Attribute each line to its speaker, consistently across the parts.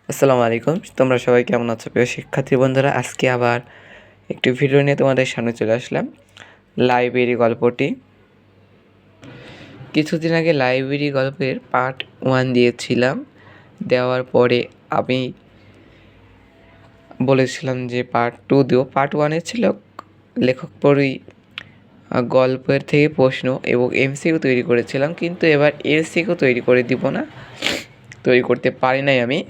Speaker 1: আসসালামু আলাইকুম। তোমরা সবাই কেমন আছো প্রিয় শিক্ষার্থী বন্ধুরা? আজকে আবার একটি ভিডিও নিয়ে তোমাদের সামনে চলে আসলাম। লাইব্রেরি গল্পটি। কিছুদিন আগে লাইব্রেরি গল্পের পার্ট 1 দিয়েছিলাম। দেওয়ার পরে আমি বলেছিলাম যে পার্ট 2 দিও। পার্ট 1 ছিল লেখক পড়ি গল্পের থেকে প্রশ্ন এবং এমসিকিউ তৈরি করেছিলাম, কিন্তু এবার এমসিকিউ তৈরি করে দিব না, তৈরি করতে পারি নাই আমি।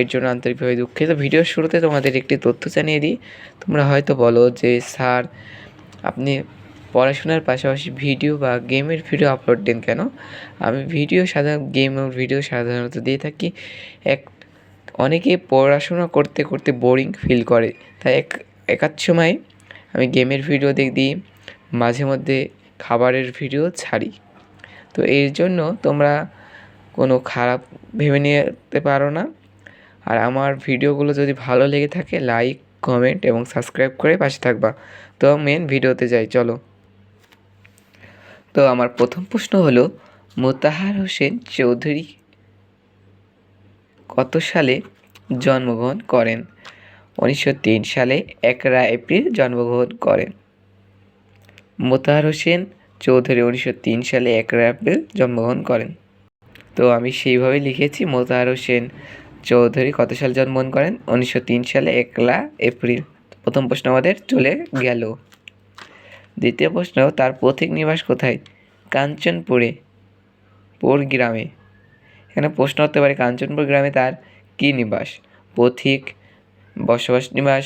Speaker 1: এর জন্য আন্তরিকভাবে দুঃখিত। ভিডিওর শুরুতে তোমাদের একটি তথ্য জানিয়ে দিই। তোমরা হয়তো বলো যে স্যার, আপনি পড়াশোনার পাশাপাশি ভিডিও বা গেমের ভিডিও আপলোড দেন কেন? আমি গেমের ভিডিও সাধারণত দিয়ে থাকি। অনেকে পড়াশোনা করতে করতে বোরিং ফিল করে, তাই একাধ সময় আমি গেমের ভিডিও দিই, মাঝে মধ্যে খাবারের ভিডিও ছাড়ি। তো এর জন্য তোমরা কোনো খারাপ ভেবে নিতে পারো না। আর আমার ভিডিওগুলো যদি ভালো লেগে থাকে, লাইক, কমেন্ট এবং সাবস্ক্রাইব করে পাশে থাকবা। তো মেন ভিডিওতে যাই, চলো। তো আমার প্রথম প্রশ্ন হলো, মোতাহার হোসেন চৌধুরী কত সালে জন্মগ্রহণ করেন? 1903 সালে 1 এপ্রিল জন্মগ্রহণ করেন। মোতাহার হোসেন চৌধুরী 1903 সালে 1 এপ্রিল জন্মগ্রহণ করেন। তো আমি সেইভাবেই লিখেছি, মোতাহার হোসেন চৌধুরী কত সালে জন্মগ্রহণ করেন? 1903 সালে 1 এপ্রিল। প্রথম প্রশ্ন আমাদের চলে গেল। দ্বিতীয় প্রশ্ন, তার পৈতৃক নিবাস কোথায়? কাঞ্চনপুরে, গ্রামে। এখানে প্রশ্ন হতে পারে কাঞ্চনপুর গ্রামে তার কী নিবাস? পৈতৃক, বসবাস নিবাস,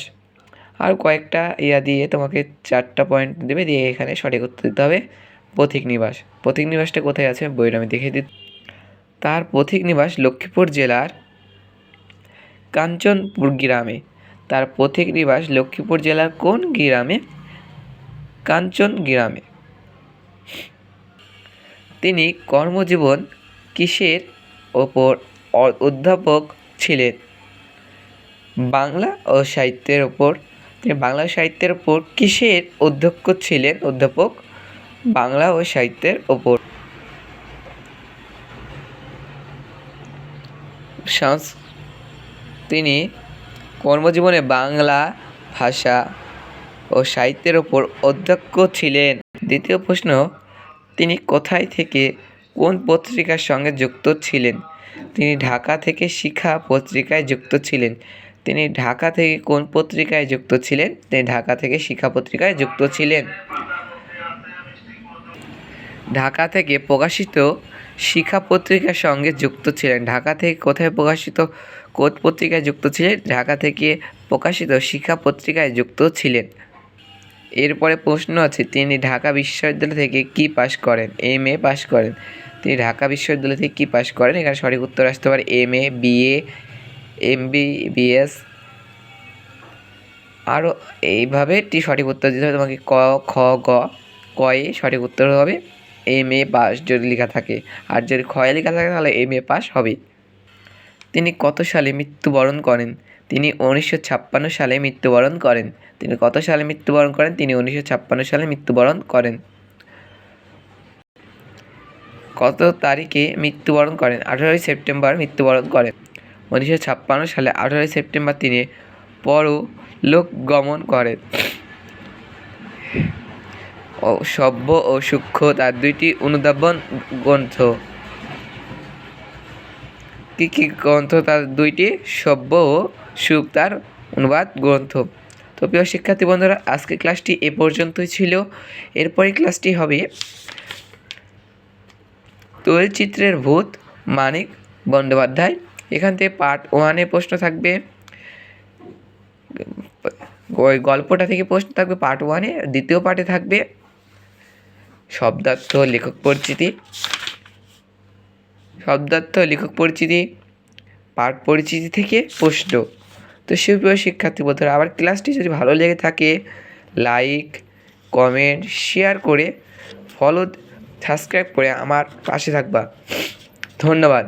Speaker 1: আর কয়েকটা দিয়ে তোমাকে 4টা পয়েন্ট দেবে, দিয়ে এখানে সঠিক উত্তর দিতে হবে পৈতৃক নিবাস। পৈতৃক নিবাসটা কোথায় আছে বইটা আমি দেখিয়ে দিই। তার পৈতৃক নিবাস লক্ষ্মীপুর জেলার কাঞ্চনপুর গ্রামে। তার পৈতৃক নিবাস লক্ষ্মীপুর জেলার কোন গ্রামে? কাঞ্চন গ্রামে। তিনি কর্মজীবন কিসের ওপর অধ্যাপক ছিলেন? বাংলা ও সাহিত্যের ওপর। তিনি বাংলা সাহিত্যের ওপর কিসের অধ্যক্ষ ছিলেন? অধ্যাপক বাংলা ও সাহিত্যের ওপর। তিনি কর্মজীবনে বাংলা ভাষা ও সাহিত্যের ওপর অধ্যক্ষ ছিলেন। দ্বিতীয় প্রশ্ন, তিনি কোথায় থেকে কোন পত্রিকার সঙ্গে যুক্ত ছিলেন? তিনি ঢাকা থেকে শিখা পত্রিকায় যুক্ত ছিলেন। তিনি ঢাকা থেকে কোন পত্রিকায় যুক্ত ছিলেন? তিনি ঢাকা থেকে শিখা পত্রিকায় যুক্ত ছিলেন। ঢাকা থেকে প্রকাশিত শিখা পত্রিকার সঙ্গে যুক্ত ছিলেন। ঢাকা থেকে কোথায় প্রকাশিত কোন পত্রিকায় যুক্ত ছিলেন? ঢাকা থেকে প্রকাশিত শিখা পত্রিকায় যুক্ত ছিলেন। এরপরে প্রশ্ন আছে, তিনি ঢাকা বিশ্ববিদ্যালয় থেকে কি পাশ করেন? MA পাশ করেন। তিনি ঢাকা বিশ্ববিদ্যালয় থেকে কি পাশ করেন? এখানে সঠিক উত্তর আসতে পারে MA, BA, MBBS। আরও এইভাবে সঠিক উত্তর দিতে হবে তোমাকে। ক, খ, গ। কয়ে সঠিক উত্তর হবে MA পাস যদি লেখা থাকে, আর যদি খয়ে লেখা থাকে তাহলে MA পাস হবে। তিনি কত সালে মৃত্যুবরণ করেন? তিনি 1956 সালে মৃত্যুবরণ করেন। তিনি কত সালে মৃত্যুবরণ করেন? তিনি 1956 সালে মৃত্যুবরণ করেন। কত তারিখে মৃত্যুবরণ করেন? 18 সেপ্টেম্বর মৃত্যুবরণ করেন। 1956 সালে 18 সেপ্টেম্বর তিনি পরলোক গমন করেন। সভ্য ও সূক্ষ্ম তার 2টি অনুধাবন গ্রন্থ। কী কী গ্রন্থ তার 2টি? সভ্য ও সুখ তার অনুবাদ গ্রন্থ। তো প্রিয় শিক্ষার্থী বন্ধুরা, আজকের ক্লাসটি এ পর্যন্তই ছিল। এরপরে ক্লাসটি হবে তৈলচিত্রের ভূত, মানিক বন্দ্যোপাধ্যায়। এখান থেকে পার্ট 1-এ প্রশ্ন থাকবে, ওই গল্পটা থেকে প্রশ্ন থাকবে পার্ট 1-এ। দ্বিতীয় পার্টে থাকবে শব্দার্থ, লেখক পরিচিতি, পাঠ পরিচিতি থেকে প্রশ্ন। তো সুপ্রিয় শিক্ষার্থী বন্ধুরা, আবার ক্লাসটি যদি ভালো লেগে থাকে, লাইক, কমেন্ট, শেয়ার করে, সাবস্ক্রাইব করে আমার পাশে থাকবা। ধন্যবাদ।